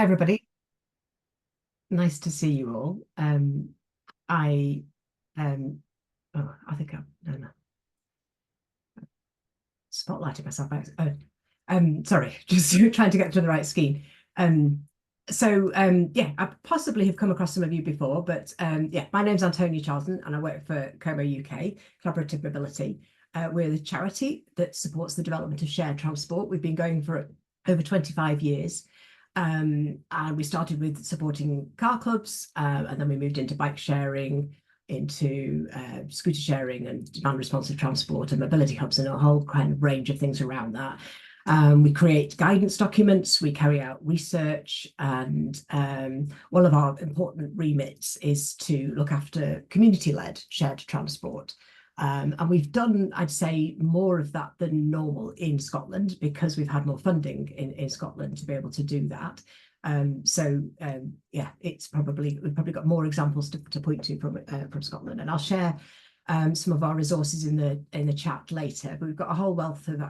everybody. Nice to see you all. I um I think I no no spotlighted myself out. Sorry, just trying to get to the right scheme. Um yeah, I possibly have come across some of you before, but yeah, my name's Antonia Charlton and I work for CoMoUK, Collaborative Mobility. We're the charity that supports the development of shared transport. We've been going for over 25 years. And we started with supporting car clubs, and then we moved into bike sharing, into scooter sharing and demand responsive transport and mobility hubs and a whole kind of range of things around that. We create guidance documents, we carry out research, and one of our important remits is to look after community-led shared transport. And we've done, I'd say, more of that than normal in Scotland because we've had more funding in Scotland to be able to do that. Yeah, we've probably got more examples to point to from Scotland, and I'll share some of our resources in the chat later. But we've got a whole wealth of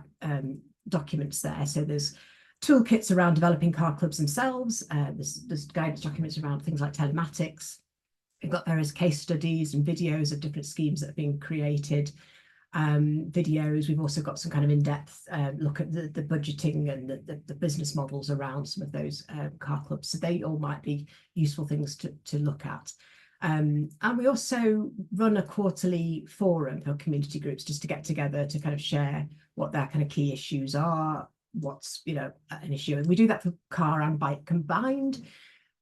documents there. So there's toolkits around developing car clubs themselves. There's guidance documents around things like telematics. We've got various case studies and videos of different schemes that have been created. Videos. We've also got some kind of in-depth look at the budgeting and the business models around some of those car clubs. So they all might be useful things to look at. And we also run a quarterly forum for community groups just to get together to kind of share what their kind of key issues are, what's an issue. And we do that for car and bike combined,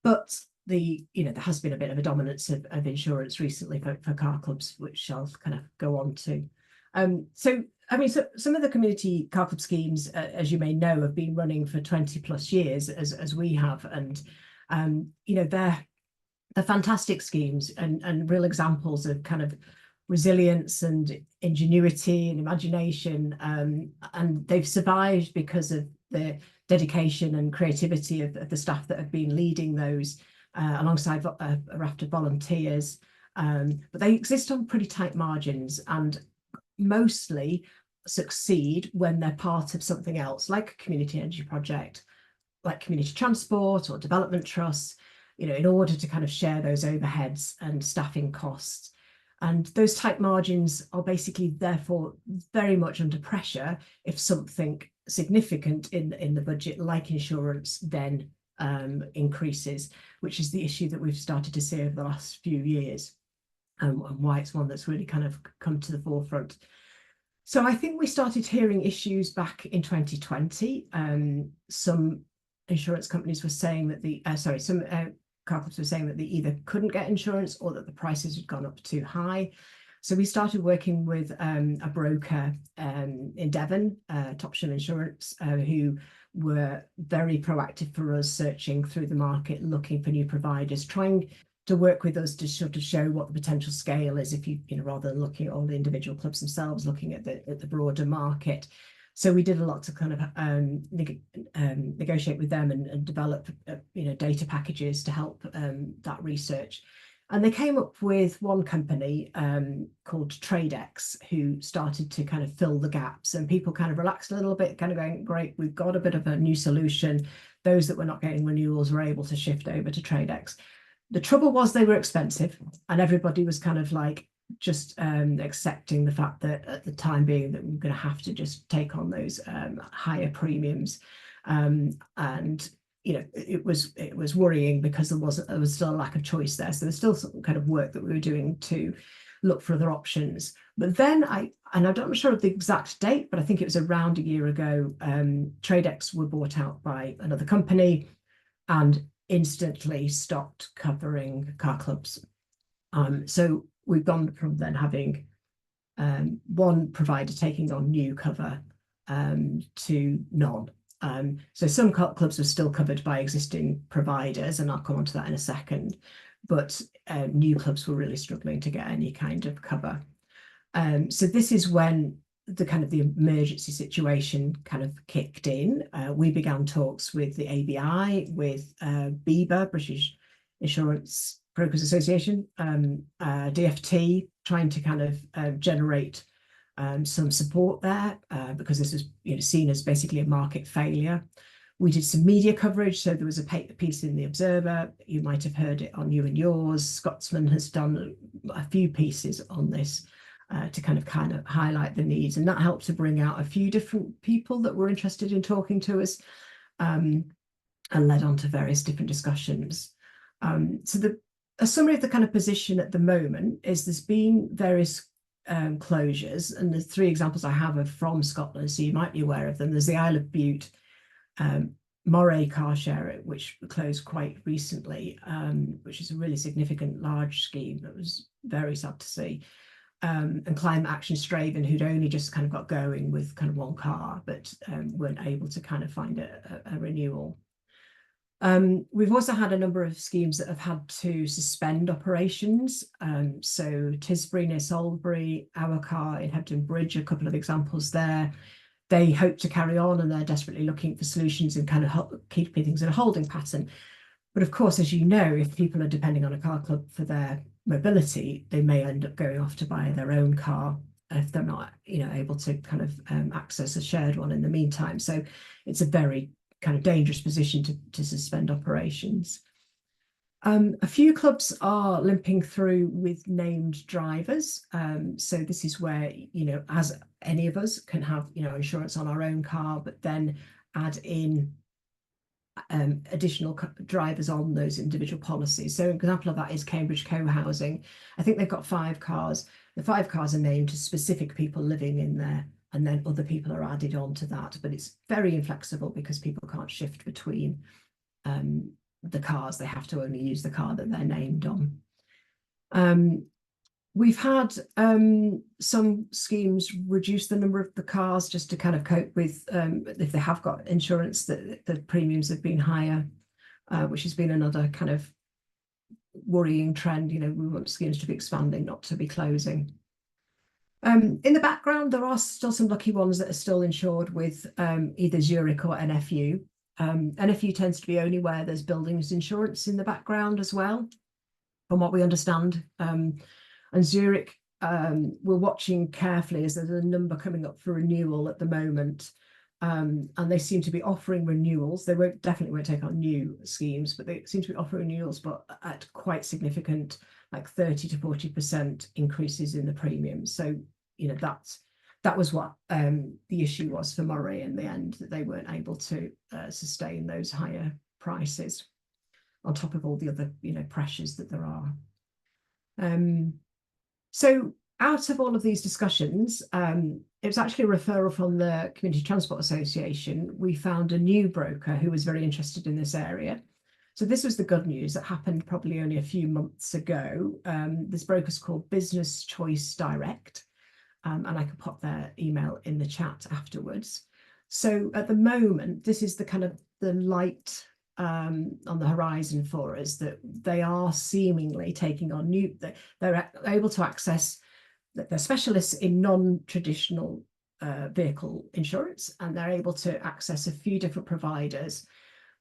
but there has been a bit of a dominance of insurance recently for car clubs, which I'll kind of go on to. So some of the community car club schemes, as you may know, have been running for 20 plus years as we have, and they're fantastic schemes and real examples of kind of resilience and ingenuity and imagination, and they've survived because of the dedication and creativity of the staff that have been leading those alongside a raft of volunteers. But they exist on pretty tight margins and mostly succeed when they're part of something else, like a community energy project, like community transport or development trusts, in order to kind of share those overheads and staffing costs. And those tight margins are basically therefore very much under pressure if something significant in the budget, like insurance, then increases, which is the issue that we've started to see over the last few years, and why it's one that's really kind of come to the forefront. So I think we started hearing issues back in 2020. Some insurance companies were saying that some car clubs were saying that they either couldn't get insurance or that the prices had gone up too high. So we started working with a broker in Devon, Topsham Insurance, who were very proactive for us, searching through the market, looking for new providers, trying to work with us to sort of show what the potential scale is, if rather than looking at all the individual clubs themselves, looking at the broader market. So we did a lot to kind of negotiate with them and develop data packages to help that research. And they came up with one company called TradeX, who started to kind of fill the gaps, and people kind of relaxed a little bit, kind of going, great, we've got a bit of a new solution. Those that were not getting renewals were able to shift over to TradeX. The trouble was they were expensive, and everybody was kind of like just accepting the fact that at the time being that we're going to have to just take on those higher premiums. And it was worrying because there was still a lack of choice there. So there's still some kind of work that we were doing to look for other options. But then I'm not sure of the exact date, but I think it was around a year ago, TradeX were bought out by another company and instantly stopped covering car clubs. So we've gone from then having one provider taking on new cover to none. So some clubs were still covered by existing providers, and I'll come on to that in a second, but new clubs were really struggling to get any kind of cover. So this is when the emergency situation kind of kicked in. We began talks with the ABI, with BIBA, British Insurance Brokers Association, DFT, trying to kind of generate some support there, because this is seen as basically a market failure. We did some media coverage, so there was a piece in the Observer. You might have heard it on You and Yours. Scotsman has done a few pieces on this to kind of highlight the needs, and that helped to bring out a few different people that were interested in talking to us, and led on to various different discussions. So a summary of the kind of position at the moment is there's been various closures, and the 3 examples I have are from Scotland, so you might be aware of them. There's the Isle of Bute Moray car share, which closed quite recently, which is a really significant large scheme that was very sad to see. And Climate Action Straven, who'd only just kind of got going with kind of 1 car, but weren't able to kind of find a renewal. We've also had a number of schemes that have had to suspend operations. So Tisbury near Salisbury, Our Car in Hebden Bridge, a couple of examples there. They hope to carry on, and they're desperately looking for solutions and kind of keeping things in a holding pattern. But of course, as you know, if people are depending on a car club for their mobility, they may end up going off to buy their own car if they're not, able to kind of access a shared one in the meantime. So it's a very kind of dangerous position to suspend operations. A few clubs are limping through with named drivers. So this is where, as any of us can have, insurance on our own car, but then add in additional drivers on those individual policies. So an example of that is Cambridge Co-Housing. I think they've got 5 cars. The 5 cars are named to specific people living in there, and then other people are added on to that. But it's very inflexible because people can't shift between the cars. They have to only use the car that they're named on. We've had some schemes reduce the number of the cars just to kind of cope with if they have got insurance, that the premiums have been higher, which has been another kind of worrying trend. We want schemes to be expanding, not to be closing. In the background, there are still some lucky ones that are still insured with either Zurich or NFU. NFU tends to be only where there's buildings insurance in the background as well, from what we understand. And Zurich, we're watching carefully as there's a number coming up for renewal at the moment. And they seem to be offering renewals. They definitely won't take on new schemes, but they seem to be offering renewals, but at quite significant, like 30 to 40% increases in the premiums. So, that was what the issue was for Moray in the end, that they weren't able to sustain those higher prices on top of all the other, pressures that there are. So out of all of these discussions, it was actually a referral from the Community Transport Association. We found a new broker who was very interested in this area. So this was the good news that happened probably only a few months ago. This broker's called Business Choice Direct, and I can pop their email in the chat afterwards. So at the moment, this is the kind of the light on the horizon for us, that they are seemingly taking on they're able to access, they're specialists in non-traditional vehicle insurance, and they're able to access a few different providers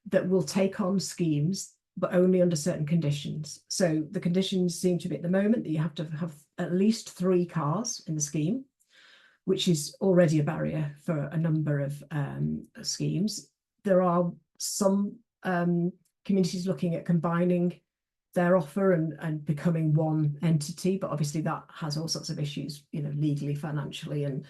that will take on schemes, but only under certain conditions. So the conditions seem to be at the moment that you have to have at least 3 cars in the scheme, which is already a barrier for a number of schemes. There are some communities looking at combining their offer and becoming one entity, but obviously that has all sorts of issues, legally, financially, and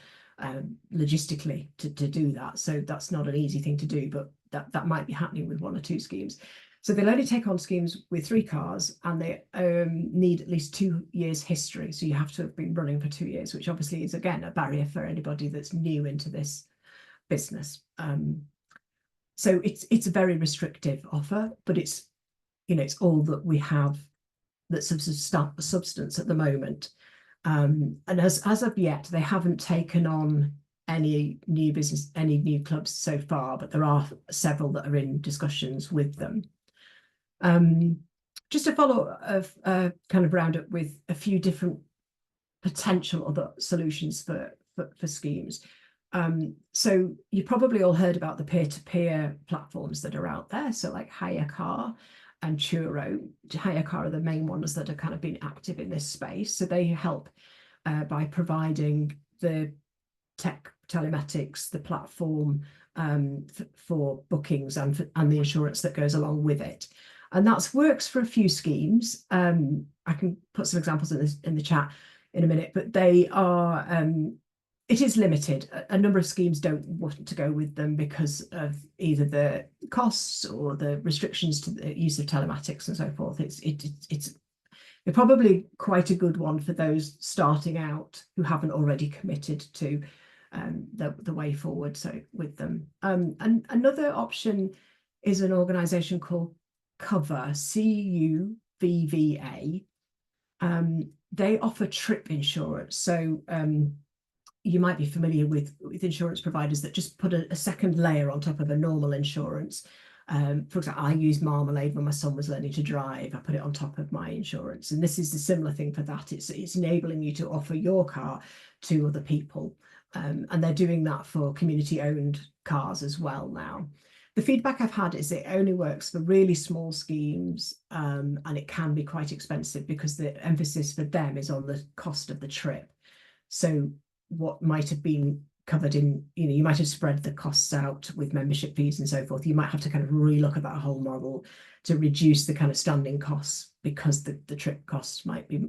logistically to do that. So that's not an easy thing to do, but that might be happening with 1 or 2 schemes. So they'll only take on schemes with 3 cars, and they need at least 2 years history. So you have to have been running for 2 years, which obviously is, again, a barrier for anybody that's new into this business. So it's a very restrictive offer, but it's all that we have that's of substance at the moment. And as of yet, they haven't taken on any new clubs so far, but there are several that are in discussions with them. Just to follow kind of round up with a few different potential other solutions for schemes. So you probably all heard about the peer-to-peer platforms that are out there. So like Hire Car and Turo. Hire Car are the main ones that have kind of been active in this space. So they help by providing the tech telematics, the platform, for bookings and the insurance that goes along with it. And that works for a few schemes. I can put some examples in the chat in a minute, but they are, it is limited. A number of schemes don't want to go with them because of either the costs or the restrictions to the use of telematics and so forth. It's probably quite a good one for those starting out who haven't already committed to the way forward with them. And another option is an organisation called Cover, CUVVA. They offer trip insurance. So you might be familiar with insurance providers that just put a second layer on top of a normal insurance. For example, I used Marmalade when my son was learning to drive. I put it on top of my insurance. And this is a similar thing for that. It's enabling you to offer your car to other people. And they're doing that for community-owned cars as well now. The feedback I've had is it only works for really small schemes, and it can be quite expensive because the emphasis for them is on the cost of the trip. So what might have been covered in, you might have spread the costs out with membership fees and so forth. You might have to kind of relook at that whole model to reduce the kind of standing costs because the trip costs might be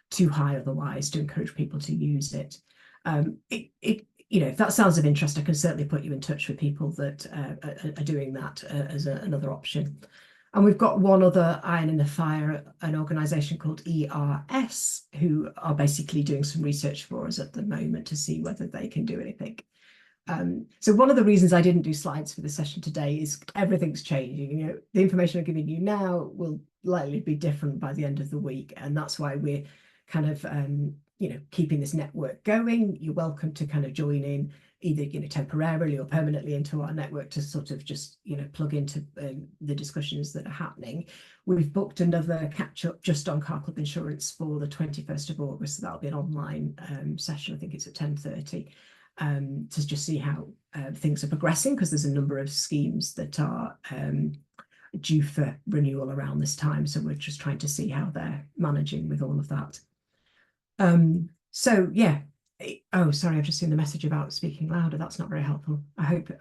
too high otherwise to encourage people to use it. If that sounds of interest, I can certainly put you in touch with people that are doing that as another option. And we've got one other iron in the fire, an organisation called ERS, who are basically doing some research for us at the moment to see whether they can do anything. So one of the reasons I didn't do slides for the session today is everything's changing. The information I'm giving you now will likely be different by the end of the week, and that's why we're kind of keeping this network going. You're welcome to kind of join in either temporarily or permanently into our network to sort of just plug into the discussions that are happening. We've booked another catch-up just on car club insurance for the 21st of August, so that'll be an online session. I think it's at 10:30 to just see how things are progressing, because there's a number of schemes that are due for renewal around this time, so we're just trying to see how they're managing with all of that. So yeah. Oh, sorry, I've just seen the message about speaking louder. That's not very helpful. I hope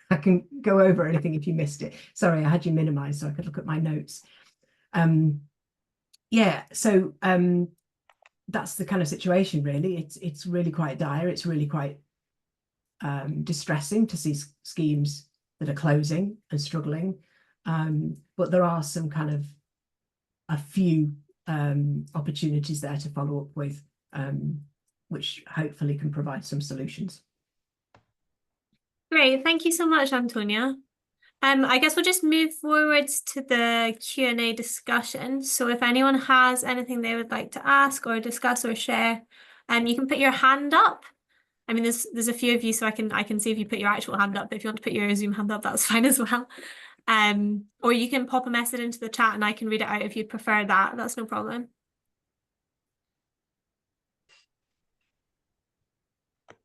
I can go over anything if you missed it. Sorry, I had you minimized so I could look at my notes. Yeah, so that's the kind of situation, really. It's really quite dire. It's really quite distressing to see schemes that are closing and struggling. But there are some kind of a few opportunities there to follow up with, which hopefully can provide some solutions. Great, thank you so much, Antonia. I guess we'll just move forwards to the Q&A discussion. So if anyone has anything they would like to ask or discuss or share, you can put your hand up. I mean, there's a few of you, so I can see if you put your actual hand up. But if you want to put your Zoom hand up, that's fine as well. Or you can pop a message into the chat and I can read it out if you'd prefer that. That's no problem.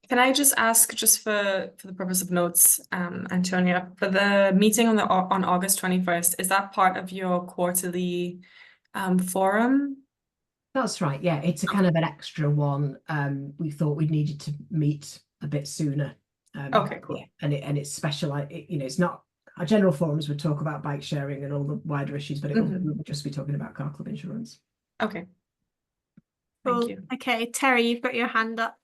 Can I just ask, just for the purpose of notes, Antonia, for the meeting on August 21st, is that part of your quarterly forum? That's right. Yeah, it's a kind of an extra one. We thought we needed to meet a bit sooner. Okay, cool. Yeah, and it's special. It's not our general forums would talk about bike sharing and all the wider issues, but it would just be talking about car club insurance. Okay. Cool. Thank you. Okay, Terry, you've got your hand up.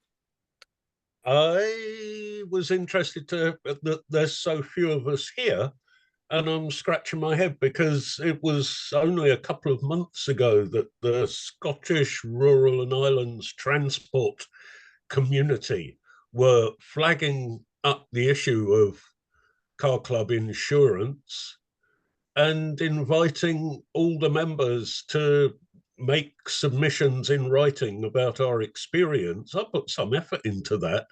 I was interested that there's so few of us here, and I'm scratching my head because it was only a couple of months ago that the Scottish Rural and Islands Transport community were flagging up the issue of car club insurance and inviting all the members to make submissions in writing about our experience. I put some effort into that.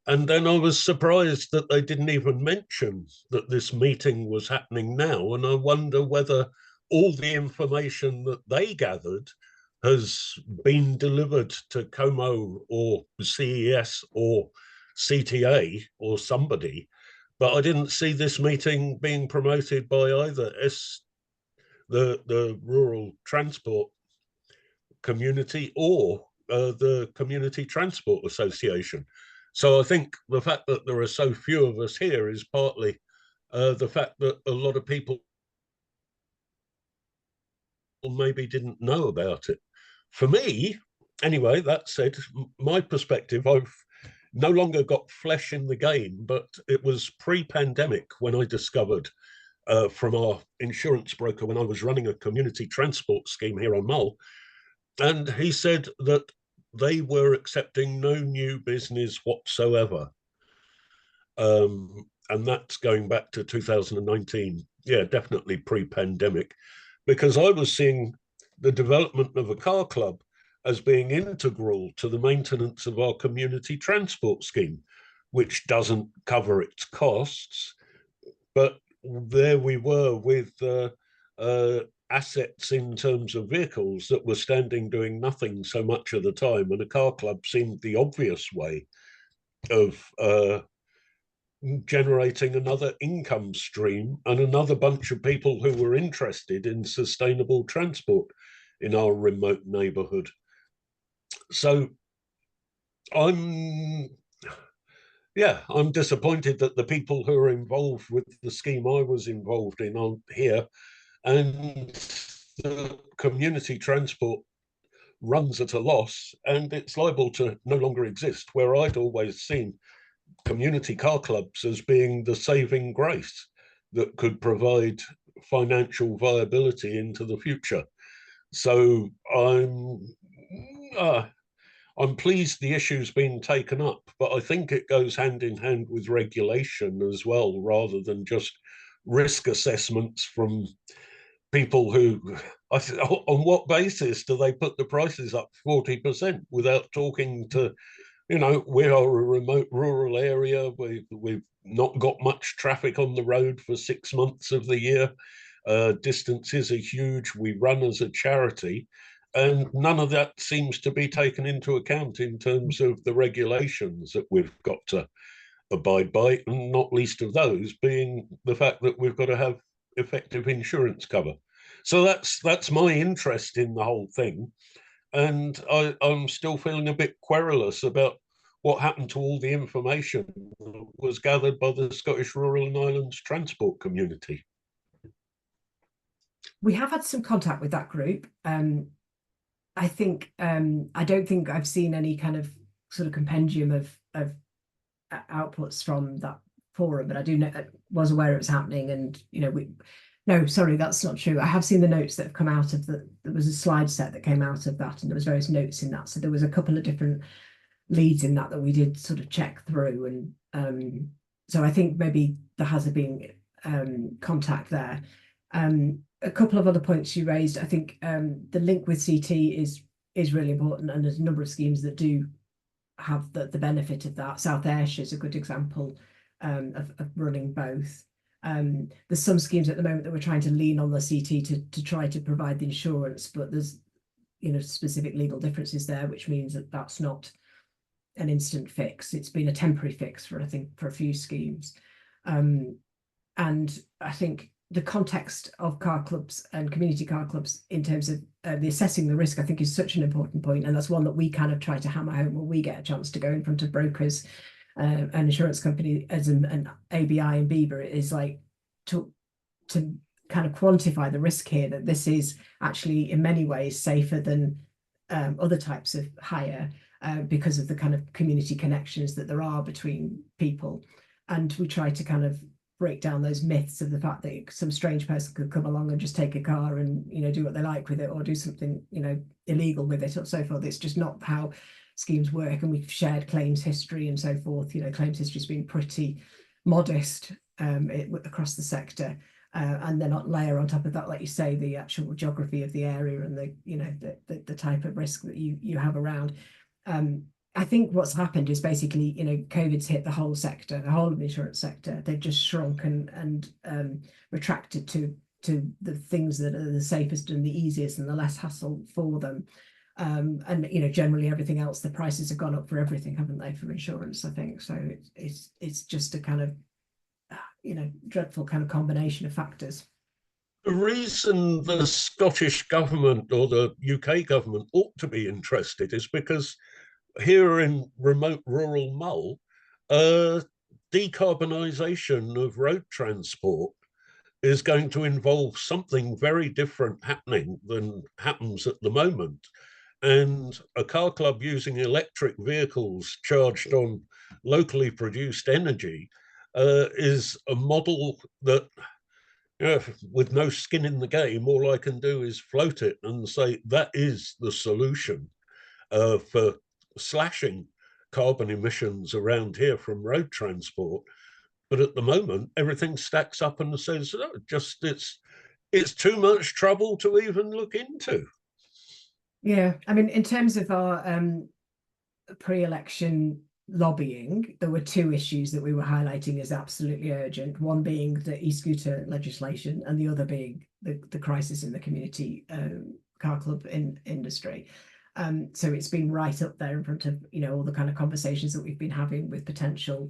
And then I was surprised that they didn't even mention that this meeting was happening now. And I wonder whether all the information that they gathered has been delivered to CoMo or CES or CTA or somebody. But I didn't see this meeting being promoted by either the rural transport community or the Community Transport Association. So I think the fact that there are so few of us here is partly the fact that a lot of people maybe didn't know about it. For me, anyway, that said, my perspective, I've no longer got flesh in the game, but it was pre-pandemic when I discovered from our insurance broker when I was running a community transport scheme here on Mull, and he said that they were accepting no new business whatsoever. And that's going back to 2019. Yeah, definitely pre-pandemic, because I was seeing the development of a car club as being integral to the maintenance of our community transport scheme, which doesn't cover its costs. But there we were with assets in terms of vehicles that were standing doing nothing so much of the time, and a car club seemed the obvious way of generating another income stream and another bunch of people who were interested in sustainable transport in our remote neighborhood. So I'm disappointed that the people who are involved with the scheme I was involved in aren't here, and the community transport runs at a loss and it's liable to no longer exist, where I'd always seen community car clubs as being the saving grace that could provide financial viability into the future. So I'm pleased the issue's been taken up, but I think it goes hand in hand with regulation as well, rather than just risk assessments from people who, on what basis do they put the prices up 40% without talking to, we are a remote rural area. We've not got much traffic on the road for 6 months of the year. Distances are huge. We run as a charity. And none of that seems to be taken into account in terms of the regulations that we've got to abide by, and not least of those being the fact that we've got to have effective insurance cover. So that's my interest in the whole thing. And I'm still feeling a bit querulous about what happened to all the information that was gathered by the Scottish Rural and Islands transport community. We have had some contact with that group. I think I don't think I've seen any kind of sort of compendium of outputs from that forum, but I do know, was aware it was happening, and no, sorry, that's not true. I have seen the notes that have come out of there was a slide set that came out of that, and there was various notes in that. So there was a couple of different leads in that we did sort of check through, and so I think maybe there has been contact there. A couple of other points you raised. I think the link with CT is really important, and there's a number of schemes that do have the benefit of that. South Ayrshire is a good example of running both. There's some schemes at the moment that we're trying to lean on the CT to try to provide the insurance, but there's specific legal differences there, which means that that's not an instant fix. It's been a temporary fix for, I think, for a few schemes. And I think the context of car clubs and community car clubs in terms of the assessing the risk, I think, is such an important point, and that's one that we kind of try to hammer home when we get a chance to go in front of brokers, an insurance company as an ABI and BEBA. It is like to kind of quantify the risk here, that this is actually in many ways safer than other types of hire because of the kind of community connections that there are between people. And we try to kind of break down those myths of the fact that some strange person could come along and just take a car and do what they like with it, or do something illegal with it, or so forth. It's just not how schemes work, and we've shared claims history and so forth. Claims history has been pretty modest across the sector, and then layer on top of that, like you say, the actual geography of the area and the type of risk that you have around. I think what's happened is basically, COVID's hit the whole sector, the whole of the insurance sector. They've just shrunk and retracted to the things that are the safest and the easiest and the less hassle for them. And generally everything else, the prices have gone up for everything, haven't they, for insurance? I think so. It's just a kind of dreadful kind of combination of factors. The reason the Scottish government or the UK government ought to be interested is because here in remote rural Mull, decarbonisation of road transport is going to involve something very different happening than happens at the moment. And a car club using electric vehicles charged on locally produced energy is a model that, with no skin in the game, all I can do is float it and say that is the solution for slashing carbon emissions around here from road transport. But at the moment, everything stacks up and says, oh, just it's too much trouble to even look into. Yeah, I mean, in terms of our pre-election lobbying, there were two issues that we were highlighting as absolutely urgent. One being the e-scooter legislation, and the other being the crisis in the community car club industry. So it's been right up there in front of, you know, all the kind of conversations that we've been having with potential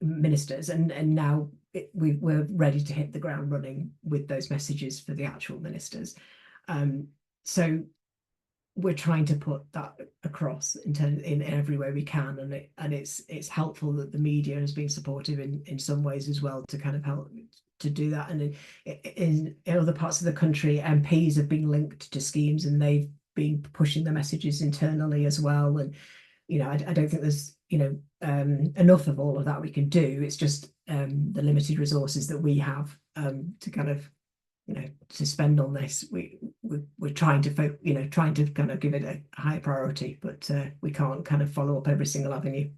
ministers, and now we're ready to hit the ground running with those messages for the actual ministers. So we're trying to put that across in every way we can, and it's helpful that the media has been supportive in some ways as well to kind of help to do that. And in other parts of the country, MPs have been linked to schemes and they've been pushing the messages internally as well. And you know, I don't think there's, you know, enough of all of that we can do. It's just the limited resources that we have to kind of, you know, to spend on this. We're trying to trying to kind of give it a high priority, but we can't kind of follow up every single avenue.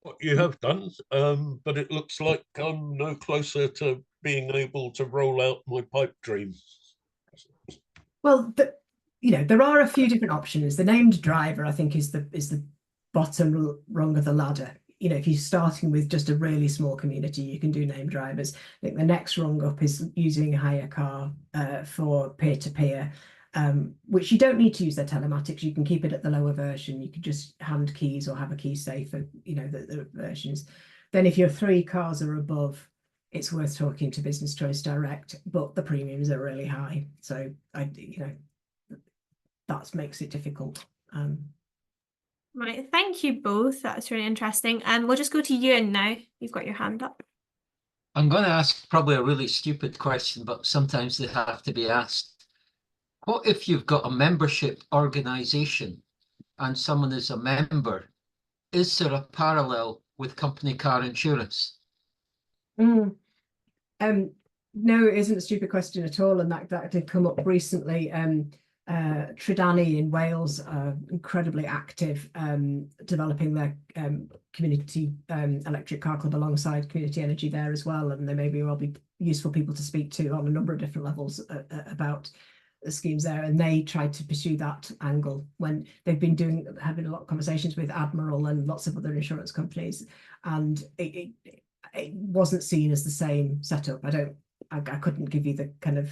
What you have done, but it looks like I'm no closer to being able to roll out my pipe dream. Well, you know, there are a few different options. The named driver, I think, is the bottom rung of the ladder. You know, if you're starting with just a really small community, you can do named drivers. I think the next rung up is using a hire car for peer-to-peer, which you don't need to use their telematics. You can keep it at the lower version. You can just hand keys or have a key safe for, you know, the versions. Then if you're 3 cars or above, it's worth talking to Business Choice Direct, but the premiums are really high. So you know, that makes it difficult. Right, thank you both. That's really interesting. And we'll just go to Ewan now. You've got your hand up. I'm going to ask probably a really stupid question, but sometimes they have to be asked. What if you've got a membership organisation and someone is a member? Is there a parallel with company car insurance? No, it isn't a stupid question at all, and that did come up recently. Tridani in Wales are incredibly active, developing their community electric car club alongside community energy there as well, and they maybe will be useful people to speak to on a number of different levels about the schemes there. And they tried to pursue that angle when they've been having a lot of conversations with Admiral and lots of other insurance companies, and it wasn't seen as the same setup. I couldn't give you the kind of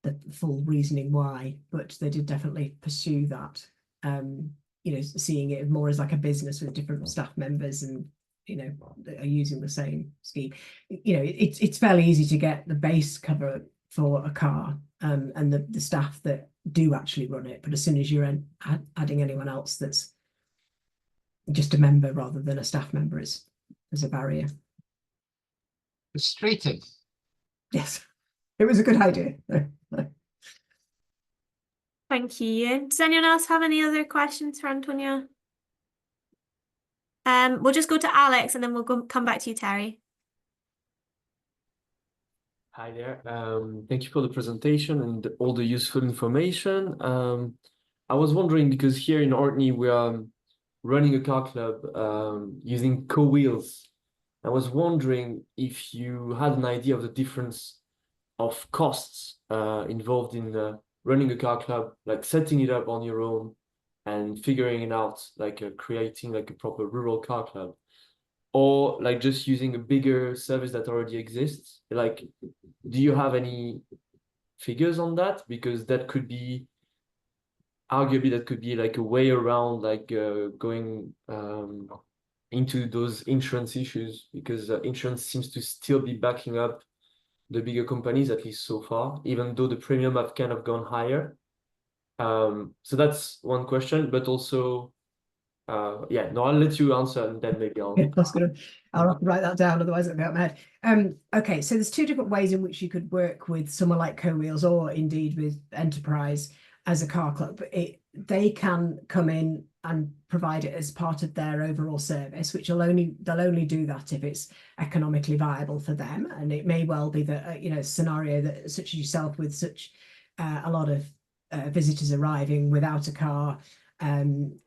the full reasoning why, but they did definitely pursue that, you know, seeing it more as like a business with different staff members and, you know, are using the same scheme. You know, it's fairly easy to get the base cover for a car and the staff that do actually run it, but as soon as you're adding anyone else that's just a member rather than a staff member, there's a barrier. Frustrating. Yes, it was a good idea. Thank you, Ewan. Does anyone else have any other questions for Antonia? We'll just go to Alex and then we'll come back to you, Terry. Hi there. Thank you for the presentation and all the useful information. I was wondering, because here in Orkney we are running a car club using co-wheels. I was wondering if you had an idea of the difference of costs involved in running a car club, like setting it up on your own and figuring it out, like creating like a proper rural car club, or like just using a bigger service that already exists. Like, do you have any figures on that? Because that could be, arguably, that could be like a way around like going into those insurance issues, because insurance seems to still be backing up the bigger companies, at least so far, even though the premium have kind of gone higher. So that's one question, but also, yeah, no, I'll let you answer and then maybe I'll. Yeah, I'll have to write that down, otherwise it'll be out of my head. Okay, so there's two different ways in which you could work with someone like CoWheels or indeed with Enterprise as a car club. They can come in and provide it as part of their overall service, which they'll only do that if it's economically viable for them. And it may well be that a scenario that such as yourself with such a lot of visitors arriving without a car, and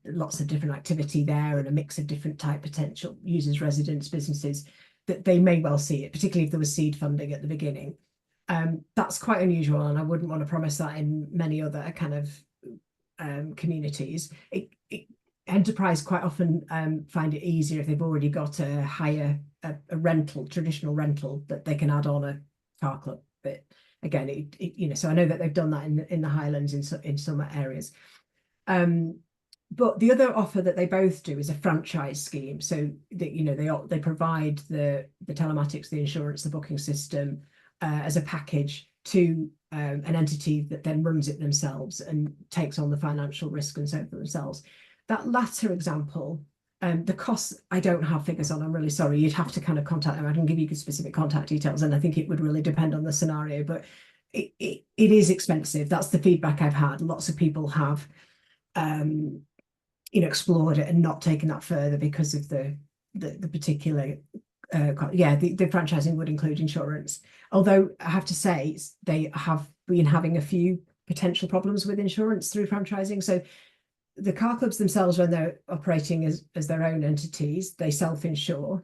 lots of different activity there and a mix of different type potential users, residents, businesses, that they may well see it, particularly if there was seed funding at the beginning. That's quite unusual, and I wouldn't want to promise that in many other kind of communities. Enterprise quite often find it easier if they've already got a rental, traditional rental, that they can add on a car club. But again, so I know that they've done that in the Highlands in some areas. But the other offer that they both do is a franchise scheme. So that, they provide the telematics, the insurance, the booking system as a package to an entity that then runs it themselves and takes on the financial risk and so for themselves. That latter example, the costs I don't have figures on. I'm really sorry. You'd have to kind of contact them. I can give you specific contact details, and I think it would really depend on the scenario. But it is expensive. That's the feedback I've had. Lots of people have explored it and not taken that further because of the particular the franchising would include insurance, although I have to say they have been having a few potential problems with insurance through franchising. So the car clubs themselves, when they're operating as their own entities, they self-insure,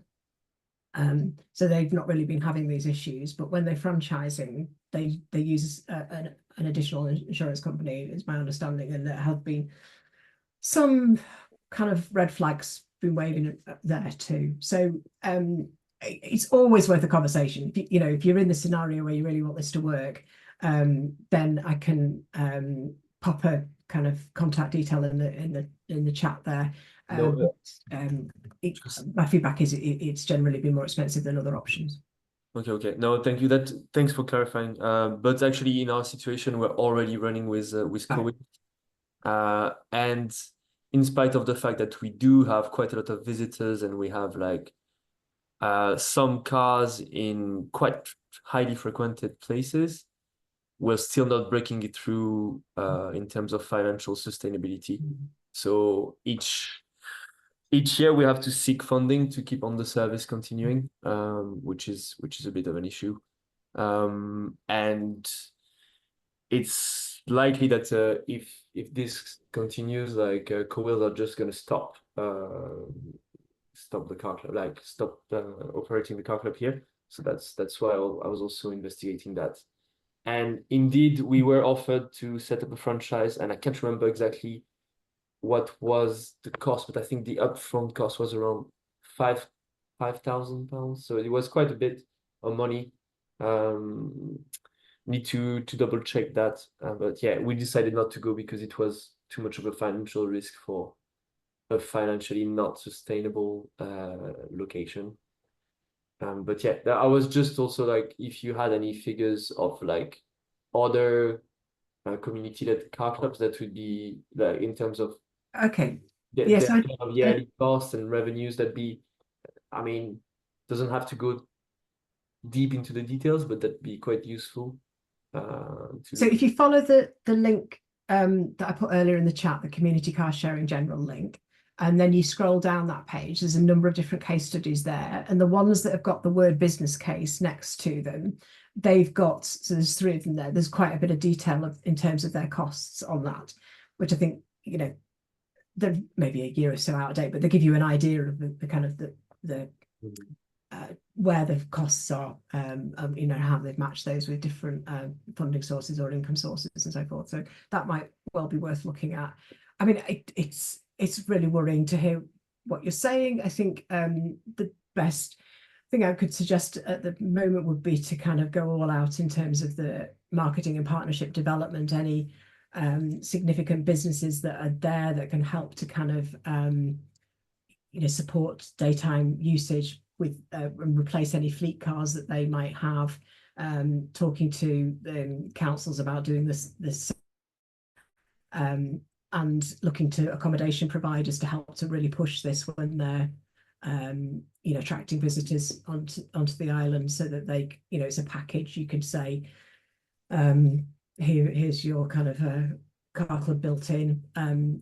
so they've not really been having these issues. But when they're franchising, they use an additional insurance company, is my understanding, and there have been some kind of red flags been waving there too. So it's always worth a conversation. If you're in the scenario where you really want this to work, then I can pop a kind of contact detail in the chat there. My feedback is it's generally been more expensive than other options. Okay. No, thank you. Thanks for clarifying. But actually, in our situation, we're already running with CoMoUK. And in spite of the fact that we do have quite a lot of visitors and we have like some cars in quite highly frequented places, we're still not breaking it through in terms of financial sustainability. So each year we have to seek funding to keep on the service continuing, which is a bit of an issue. And it's likely that if this continues, like CoWheels are just going to stop the car club, like stop operating the car club here. So that's why I was also investigating that. And indeed, we were offered to set up a franchise, and I can't remember exactly what was the cost, but I think the upfront cost was around £5,000. So it was quite a bit of money. Need to double check that, but yeah, we decided not to go because it was too much of a financial risk for a financially not sustainable location. But yeah, I was just also like, if you had any figures of like other community-led car clubs, that would be like in terms of yes, of yearly costs and revenues, doesn't have to go deep into the details, but that'd be quite useful. So if you follow the link that I put earlier in the chat, the community car sharing general link, and then you scroll down that page, there's a number of different case studies there, and the ones that have got the word business case next to them, so there's 3 of them there. There's quite a bit of detail in terms of their costs on that, which I think they're maybe a year or so out of date, but they give you an idea of the kind of the where the costs are, how they've matched those with different funding sources or income sources and so forth. So that might well be worth looking at. I mean, it's really worrying to hear what you're saying. I think the best thing I could suggest at the moment would be to kind of go all out in terms of the marketing and partnership development, any significant businesses that are there that can help to kind of support daytime usage with and replace any fleet cars that they might have, talking to councils about doing this and looking to accommodation providers to help to really push this when they're attracting visitors onto the island, so that they, it's a package. You could say, here's your kind of car club built in, and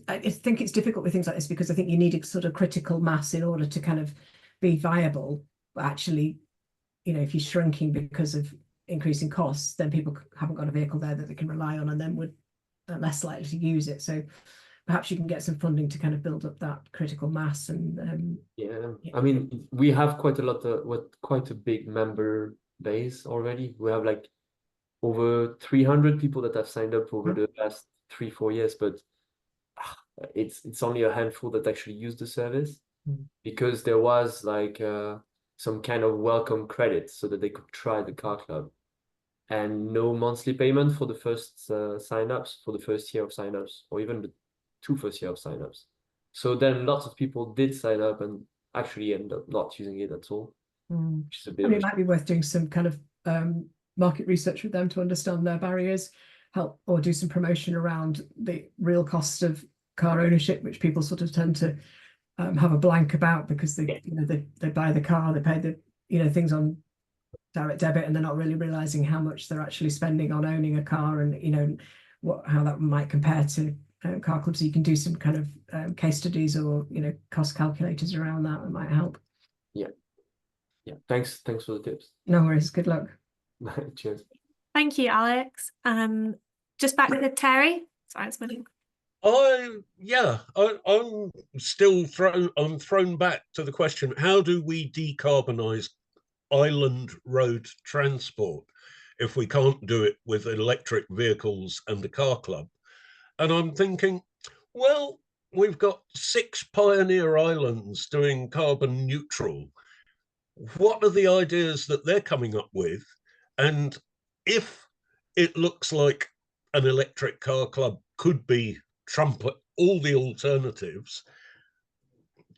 I think it's difficult with things like this, because I think you need a sort of critical mass in order to kind of be viable. But actually, if you're shrinking because of increasing costs, then people haven't got a vehicle there that they can rely on, and then would are less likely to use it. So perhaps you can get some funding to kind of build up that critical mass. And yeah, I mean, we have quite a big member base already. We have like over 300 people that have signed up over the last 3-4 years, but it's only a handful that actually use the service, because there was like some kind of welcome credit so that they could try the car club, and no monthly payment for the first signups, for the first year of signups, or even the first year of signups. So then lots of people did sign up and actually end up not using it at all, which is a bit it might be worth doing some kind of market research with them to understand their barriers, help, or do some promotion around the real cost of car ownership, which people sort of tend to have a blank about, because they buy the car, they pay the things on direct debit, and they're not really realizing how much they're actually spending on owning a car, and how that might compare to car clubs. So you can do some kind of case studies or cost calculators around that might help. Yeah. Thanks for the tips. No worries. Good luck. Cheers. Thank you, Alex. Just back to Terry. Sorry, it's funny. I'm still thrown back to the question: how do we decarbonize island road transport if we can't do it with electric vehicles and the car club? And I'm thinking, well, we've got 6 pioneer islands doing carbon neutral. What are the ideas that they're coming up with? And if it looks like an electric car club could be trump all the alternatives,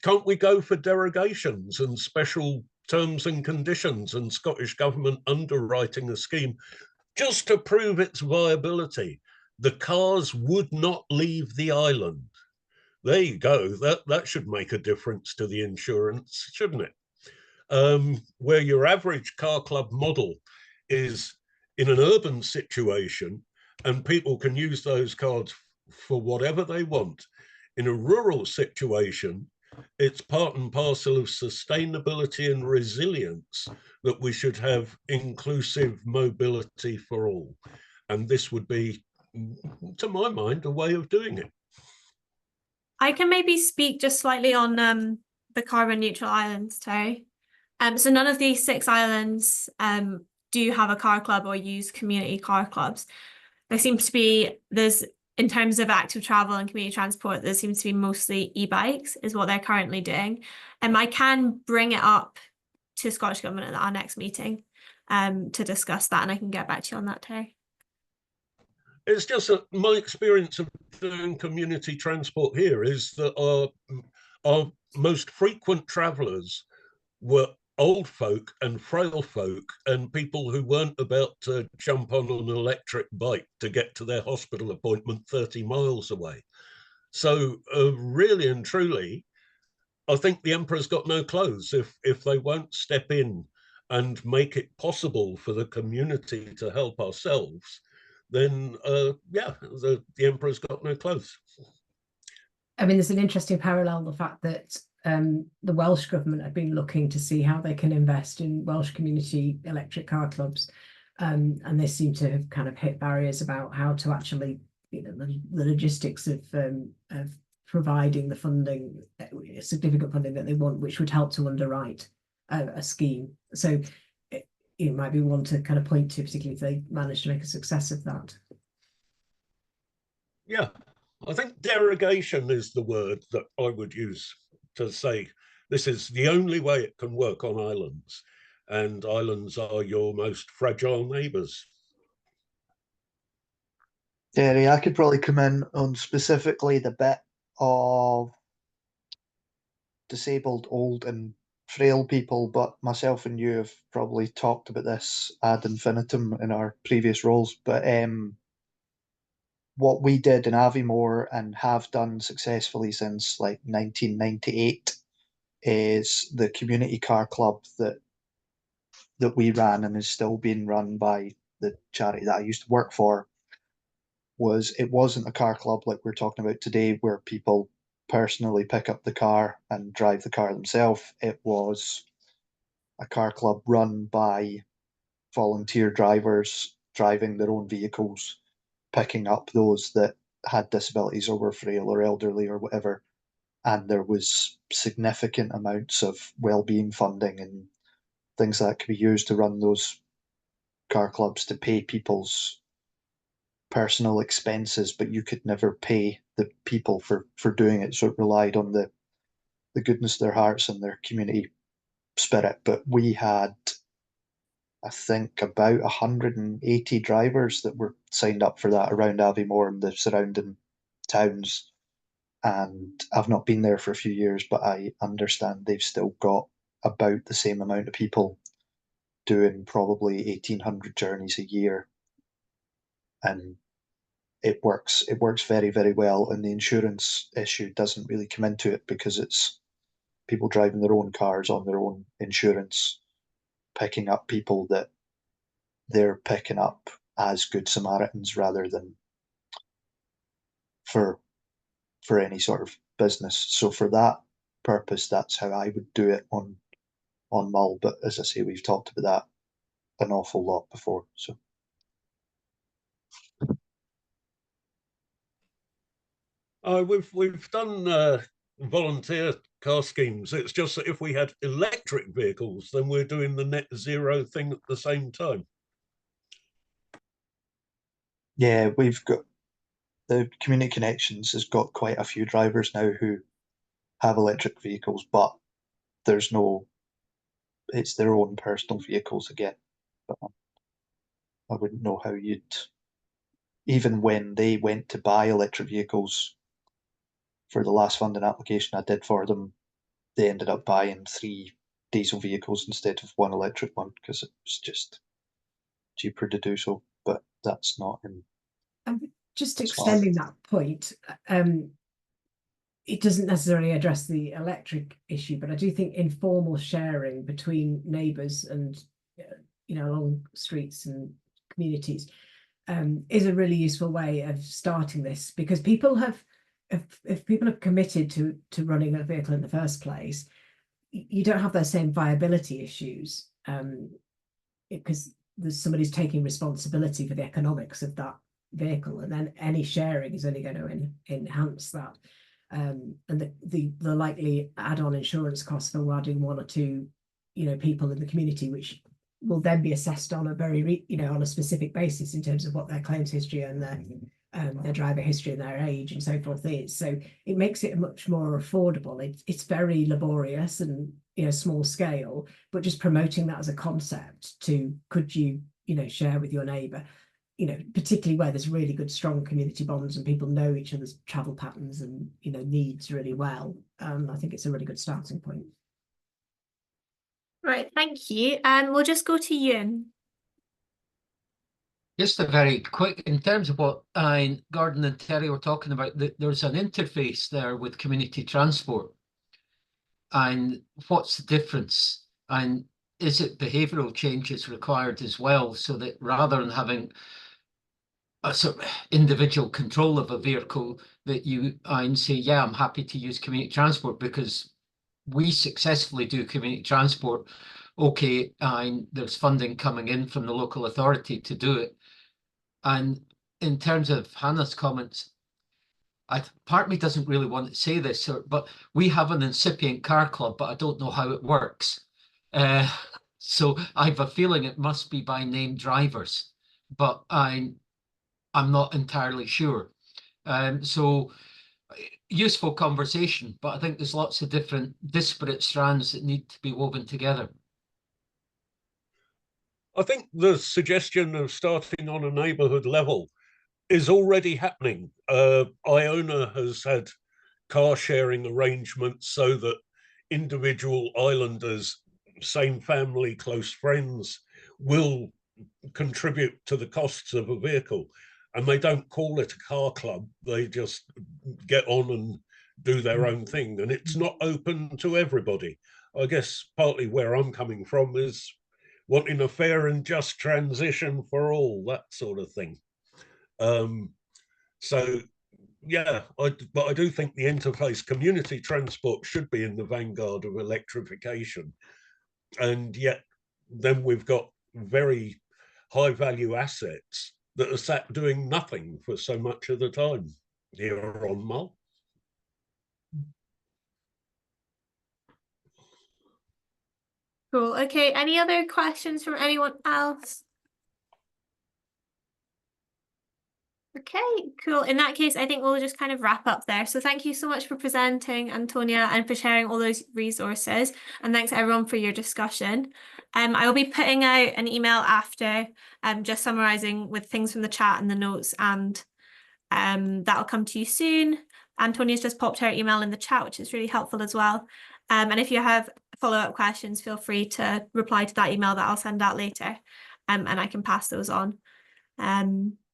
can't we go for derogations and special terms and conditions, and Scottish Government underwriting a scheme just to prove its viability? The cars would not leave the island. There you go. That should make a difference to the insurance, shouldn't it? Where your average car club model is in an urban situation, and people can use those cars for whatever they want. In a rural situation, it's part and parcel of sustainability and resilience that we should have inclusive mobility for all. And this would be, to my mind, a way of doing it. I can maybe speak just slightly on the carbon neutral islands, Terry. So none of these 6 islands do have a car club or use community car clubs. There seems to be, in terms of active travel and community transport, there seems to be mostly e-bikes is what they're currently doing. And I can bring it up to Scottish Government at our next meeting to discuss that, and I can get back to you on that, Terry. It's just that my experience of doing community transport here is that our most frequent travellers were old folk and frail folk and people who weren't about to jump on an electric bike to get to their hospital appointment 30 miles away. So really and truly, I think the emperor's got no clothes if they won't step in and make it possible for the community to help ourselves. Then the emperor's got no clothes. I mean, there's an interesting parallel, the fact that the Welsh government have been looking to see how they can invest in Welsh community electric car clubs, and they seem to have kind of hit barriers about how to actually, the logistics of providing the funding, significant funding that they want, which would help to underwrite a scheme. So it might be one to kind of point to, particularly if they manage to make a success of that. Yeah, I think derogation is the word that I would use to say this is the only way it can work on islands, and islands are your most fragile neighbours. Terry, I could probably come in on specifically the bit of disabled, old and frail people, but myself and you have probably talked about this ad infinitum in our previous roles. But what we did in Aviemore and have done successfully since like 1998 is the community car club that we ran and is still being run by the charity that I used to work for. It wasn't a car club like we're talking about today, where people personally pick up the car and drive the car themselves. It was a car club run by volunteer drivers driving their own vehicles, picking up those that had disabilities or were frail or elderly or whatever. And there was significant amounts of well-being funding and things that could be used to run those car clubs to pay people's personal expenses, but you could never pay the people for doing it. So it relied on the goodness of their hearts and their community spirit. But we had, I think, about 180 drivers that were signed up for that around Aviemore and the surrounding towns. And I've not been there for a few years, but I understand they've still got about the same amount of people doing probably 1,800 journeys a year. And it works very, very well. And the insurance issue doesn't really come into it because it's people driving their own cars on their own insurance, picking up people that they're picking up as Good Samaritans rather than for any sort of business. So for that purpose, that's how I would do it on Mull. But as I say, we've talked about that an awful lot before. So we've done volunteer car schemes. It's just that if we had electric vehicles, then we're doing the net zero thing at the same time. yeah, we've got the Community Connections has got quite a few drivers now who have electric vehicles, but there's no, it's their own personal vehicles again. But I wouldn't know how you'd, even when they went to buy electric vehicles for the last funding application I did for them, they ended up buying 3 diesel vehicles instead of 1 electric one because it was just cheaper to do so. But that's not in. Just That's extending that point, it doesn't necessarily address the electric issue, but I do think informal sharing between neighbours and along streets and communities is a really useful way of starting this, because people have, if people are committed to running a vehicle in the first place, you don't have those same viability issues because there's somebody's taking responsibility for the economics of that vehicle, and then any sharing is only going to enhance that. And the likely add-on insurance costs for adding 1 or 2 people in the community, which will then be assessed on a very on a specific basis in terms of what their claims history and their driver history and their age and so forth is. So it makes it much more affordable. It's very laborious and small scale, but just promoting that as a concept to, could you share with your neighbour, particularly where there's really good strong community bonds and people know each other's travel patterns and needs really well. I think it's a really good starting point. Right, thank you. We'll just go to Ewan. Just a very quick, in terms of what Gordon and Terry were talking about, there's an interface there with community transport. And what's the difference? And is it behavioural changes required as well, so that rather than having a sort of individual control of a vehicle, that you say, yeah, I'm happy to use community transport because we successfully do community transport. Okay, and there's funding coming in from the local authority to do it. And in terms of Hannah's comments, part of me doesn't really want to say this, but we have an incipient car club, but I don't know how it works. So I have a feeling it must be by named drivers, but I'm not entirely sure. So useful conversation, but I think there's lots of different disparate strands that need to be woven together. I think the suggestion of starting on a neighbourhood level is already happening. Iona has had car sharing arrangements so that individual islanders, same family, close friends, will contribute to the costs of a vehicle. and they don't call it a car club. They just get on and do their own thing, and it's not open to everybody. I guess partly where I'm coming from is wanting a fair and just transition for all, that sort of thing. So yeah, but I do think the interface community transport should be in the vanguard of electrification. And yet then we've got very high value assets that are sat doing nothing for so much of the time here on Mull. Cool. Okay, any other questions from anyone else? Okay, cool. In that case, I think we'll just kind of wrap up there. So thank you so much for presenting, Antonia, and for sharing all those resources. And thanks everyone for your discussion. I will be putting out an email after, just summarising with things from the chat and the notes, and that'll come to you soon. Antonia's just popped her email in the chat, which is really helpful as well. And if you have follow-up questions, feel free to reply to that email that I'll send out later, and I can pass those on.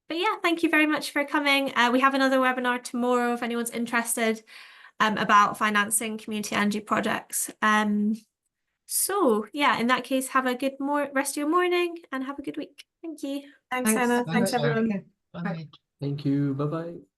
But yeah, thank you very much for coming. We have another webinar tomorrow if anyone's interested, about financing community energy projects. So yeah, in that case, have a good rest of your morning and have a good week. Thank you. Thanks, Anna. Thanks, everyone. Bye. Thank you. Bye-bye.